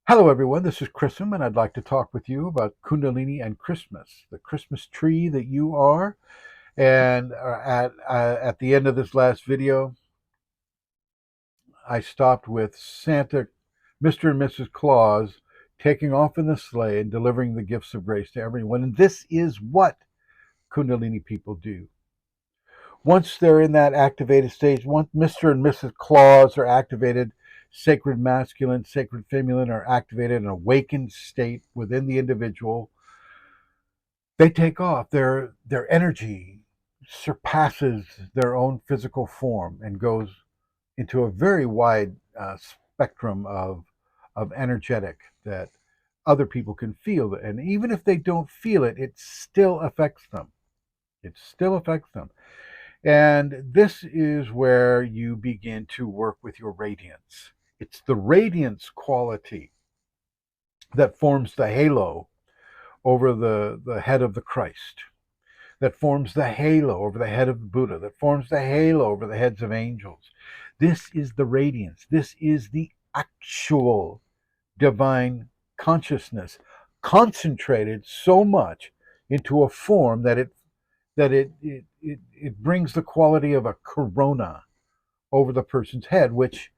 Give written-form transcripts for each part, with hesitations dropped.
Hello, everyone. This is Chrism, and I'd like to talk with you about Kundalini and Christmas, the Christmas tree that you are. And at the end of this last video, I stopped with Santa, Mr. and Mrs. Claus, taking off in the sleigh and delivering the gifts of grace to everyone. And this is what Kundalini people do. Once they're in that activated stage, once Mr. and Mrs. Claus are activated, sacred masculine, sacred feminine are activated, an awakened state within the individual, they take off. Their energy surpasses their own physical form and goes into a very wide spectrum of energetic that other people can feel. And even if they don't feel it, it still affects them. It still affects them. And this is where you begin to work with your radiance. It's the radiance quality that forms the halo over the head of the Christ, that forms the halo over the head of the Buddha, that forms the halo over the heads of angels. This is the radiance. This is the actual divine consciousness concentrated so much into a form that it brings the quality of a corona over the person's head, which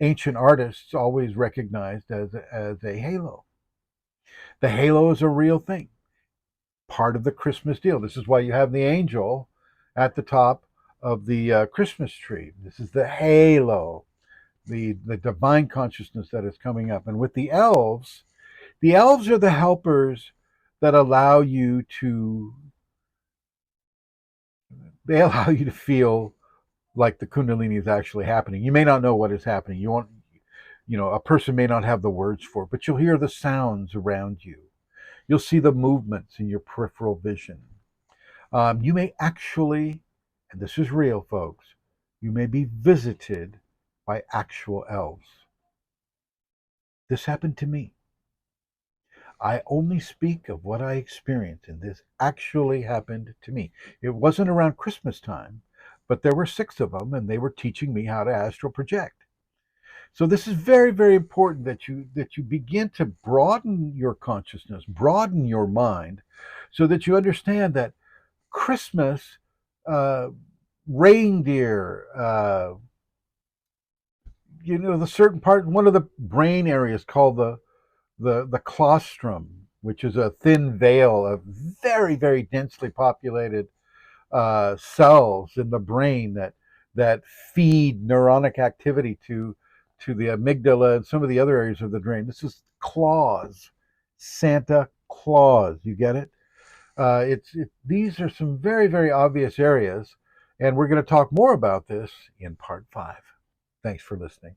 ancient artists always recognized as a halo. The halo is a real thing, part of the Christmas deal. This is why you have the angel at the top of the Christmas tree. This is the halo, the divine consciousness that is coming up. And with the elves are the helpers that allow you to feel like the Kundalini is actually happening. You may not know what is happening. A person may not have the words for it, but you'll hear the sounds around you. You'll see the movements in your peripheral vision. You may actually, and this is real, folks, you may be visited by actual elves. This happened to me. I only speak of what I experienced, and this actually happened to me. It wasn't around Christmas time, but there were 6 of them, and they were teaching me how to astral project. So this is very, very important that you begin to broaden your consciousness, broaden your mind, so that you understand that Christmas, uh, reindeer, the certain part, one of the brain areas called the claustrum, which is a thin veil of very, very densely populated cells in the brain that feed neuronic activity to the amygdala and some of the other areas of the brain. This is Claus, Santa Claus. You get it? These are some very, very obvious areas, and we're going to talk more about this in part 5. Thanks for listening.